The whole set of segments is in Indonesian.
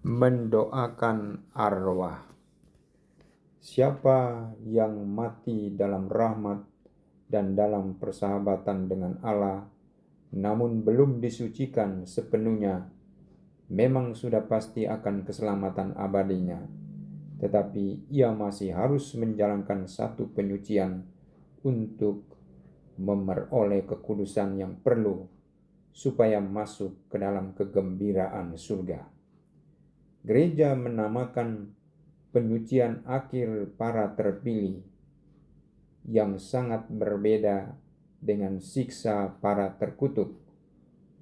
Mendoakan arwah. Siapa yang mati dalam rahmat dan dalam persahabatan dengan Allah, namun belum disucikan sepenuhnya, memang sudah pasti akan keselamatan abadinya, tetapi ia masih harus menjalankan satu penyucian untuk memperoleh kekudusan yang perlu supaya masuk ke dalam kegembiraan surga. Gereja menamakan penyucian akhir para terpilih yang sangat berbeda dengan siksa para terkutuk,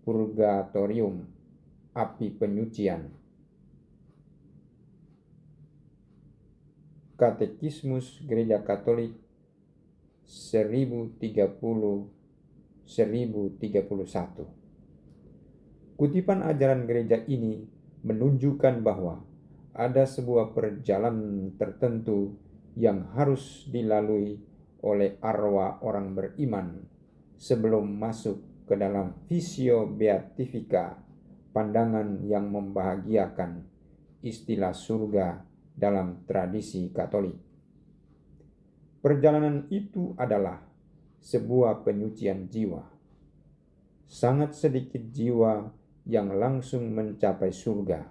purgatorium, api penyucian. Katekismus Gereja Katolik 1030-1031. Kutipan ajaran gereja ini menunjukkan bahwa ada sebuah perjalanan tertentu yang harus dilalui oleh arwah orang beriman sebelum masuk ke dalam visio beatifika, pandangan yang membahagiakan, istilah surga dalam tradisi Katolik. Perjalanan itu adalah sebuah penyucian jiwa. Sangat sedikit jiwa yang langsung mencapai surga.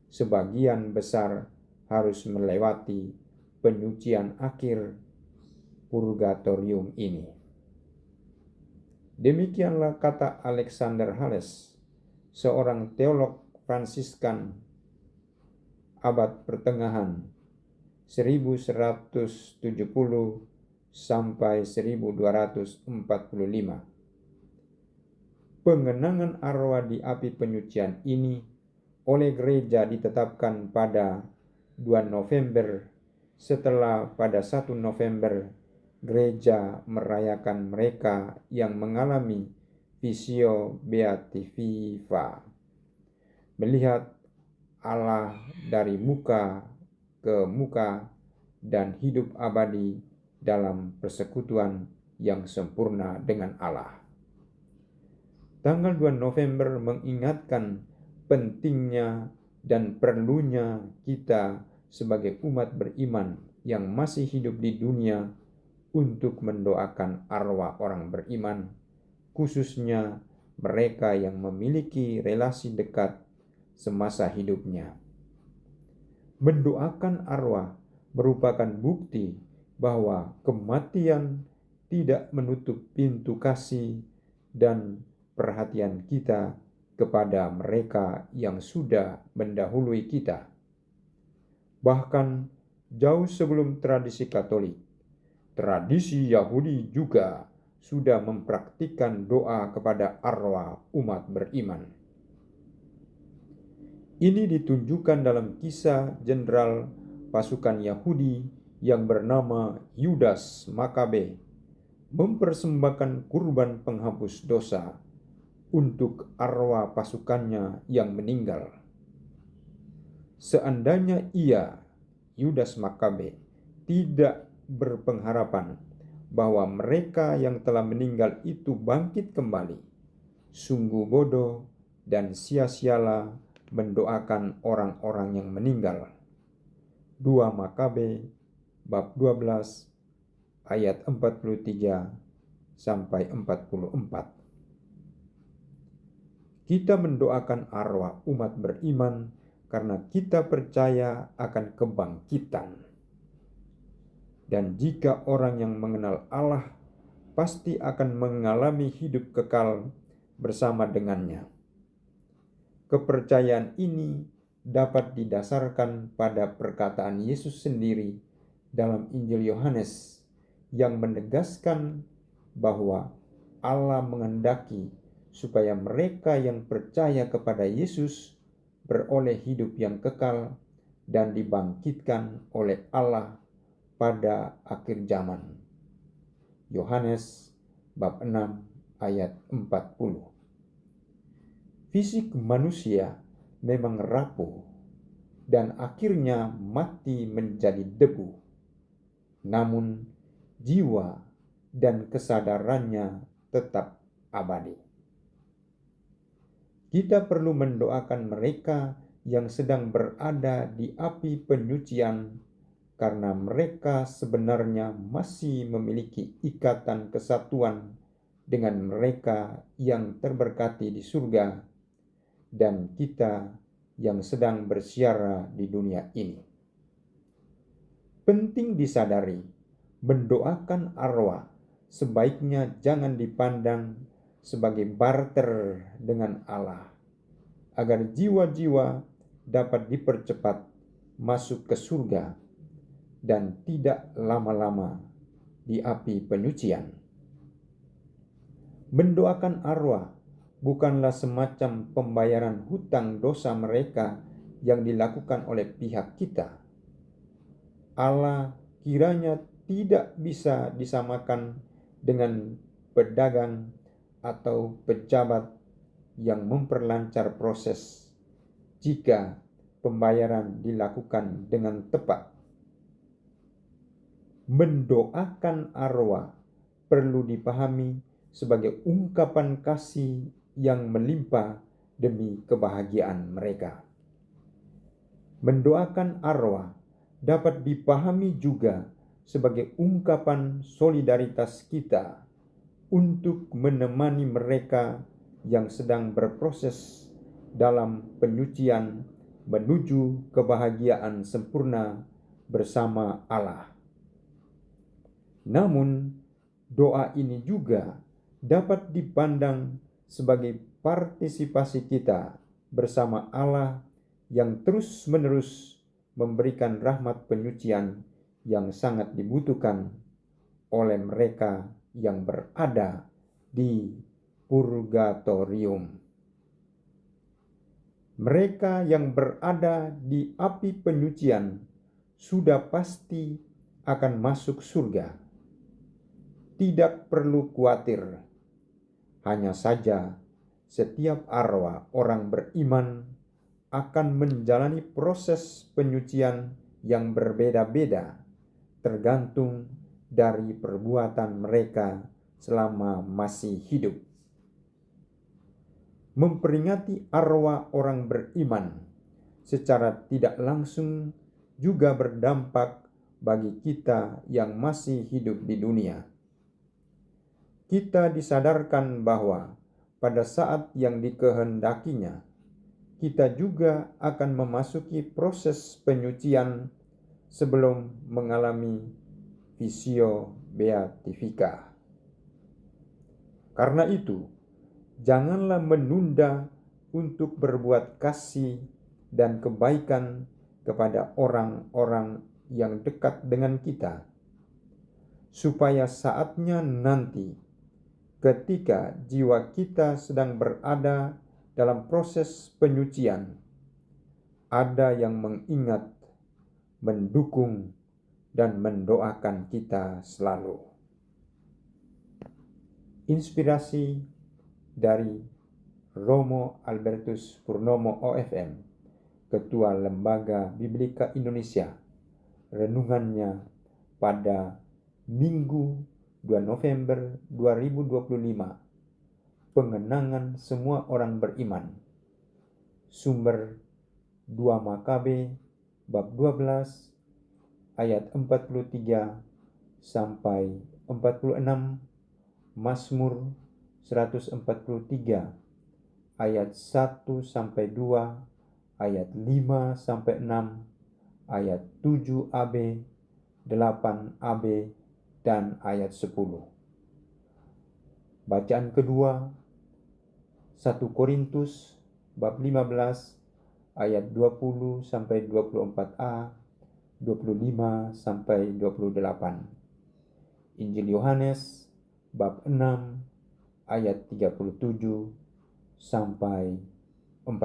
Sebagian besar harus melewati penyucian akhir purgatorium ini. Demikianlah kata Alexander Hales, seorang teolog Fransiskan abad pertengahan 1170 sampai 1245. Pengenangan arwah di api penyucian ini oleh gereja ditetapkan pada 2 November setelah pada 1 November gereja merayakan mereka yang mengalami visio beatifika, melihat Allah dari muka ke muka dan hidup abadi dalam persekutuan yang sempurna dengan Allah. Tanggal 2 November mengingatkan pentingnya dan perlunya kita sebagai umat beriman yang masih hidup di dunia untuk mendoakan arwah orang beriman, khususnya mereka yang memiliki relasi dekat semasa hidupnya. Mendoakan arwah merupakan bukti bahwa kematian tidak menutup pintu kasih dan perhatian kita kepada mereka yang sudah mendahului kita. Bahkan jauh sebelum tradisi Katolik, tradisi Yahudi juga sudah mempraktikkan doa kepada arwah umat beriman. Ini ditunjukkan dalam kisah jenderal pasukan Yahudi yang bernama Yudas Makabe mempersembahkan kurban penghapus dosa untuk arwah pasukannya yang meninggal. Seandainya Yudas Makabe, tidak berpengharapan bahwa mereka yang telah meninggal itu bangkit kembali, sungguh bodoh dan sia-sialah mendoakan orang-orang yang meninggal. 2 Makabe bab 12 ayat 43 sampai 44. Kita mendoakan arwah umat beriman karena kita percaya akan kebangkitan. Dan jika orang yang mengenal Allah pasti akan mengalami hidup kekal bersama dengannya. Kepercayaan ini dapat didasarkan pada perkataan Yesus sendiri dalam Injil Yohanes yang menegaskan bahwa Allah menghendaki supaya mereka yang percaya kepada Yesus beroleh hidup yang kekal dan dibangkitkan oleh Allah pada akhir zaman. Yohanes bab 6 ayat 40. Fisik manusia memang rapuh dan akhirnya mati menjadi debu. Namun jiwa dan kesadarannya tetap abadi. Kita perlu mendoakan mereka yang sedang berada di api penyucian, karena mereka sebenarnya masih memiliki ikatan kesatuan dengan mereka yang terberkati di surga, dan kita yang sedang bersiara di dunia ini. Penting disadari, mendoakan arwah sebaiknya jangan dipandang sebagai barter dengan Allah, agar jiwa-jiwa dapat dipercepat masuk ke surga dan tidak lama-lama di api penyucian. Mendoakan arwah bukanlah semacam pembayaran hutang dosa mereka yang dilakukan oleh pihak kita. Allah kiranya tidak bisa disamakan dengan pedagang atau pejabat yang memperlancar proses jika pembayaran dilakukan dengan tepat. Mendoakan arwah perlu dipahami sebagai ungkapan kasih yang melimpah demi kebahagiaan mereka. Mendoakan arwah dapat dipahami juga sebagai ungkapan solidaritas kita untuk menemani mereka yang sedang berproses dalam penyucian menuju kebahagiaan sempurna bersama Allah. Namun, doa ini juga dapat dipandang sebagai partisipasi kita bersama Allah yang terus-menerus memberikan rahmat penyucian yang sangat dibutuhkan oleh mereka yang berada di purgatorium. Mereka yang berada di api penyucian sudah pasti akan masuk surga. Tidak perlu khawatir. Hanya saja setiap arwah orang beriman akan menjalani proses penyucian yang berbeda-beda tergantung dari perbuatan mereka selama masih hidup. Memperingati arwah orang beriman secara tidak langsung juga berdampak bagi kita yang masih hidup di dunia. Kita disadarkan bahwa pada saat yang dikehendakinya, kita juga akan memasuki proses penyucian sebelum mengalami visio beatifika. Karena itu, janganlah menunda untuk berbuat kasih dan kebaikan kepada orang-orang yang dekat dengan kita, supaya saatnya nanti, ketika jiwa kita sedang berada dalam proses penyucian, ada yang mengingat, mendukung, dan mendoakan kita selalu. Inspirasi dari Romo Albertus Purnomo OFM, Ketua Lembaga Biblika Indonesia. Renungannya pada Minggu 2 November 2025. Pengenangan semua orang beriman. Sumber 2 Makabe bab 12 ayat 43 sampai 46, Mazmur 143 ayat 1 sampai 2, ayat 5 sampai 6, ayat 7ab, 8ab, dan ayat 10. Bacaan kedua 1 Korintus bab 15 ayat 20 sampai 24a, 25 sampai 28. Injil Yohanes bab 6 ayat 37 sampai 40.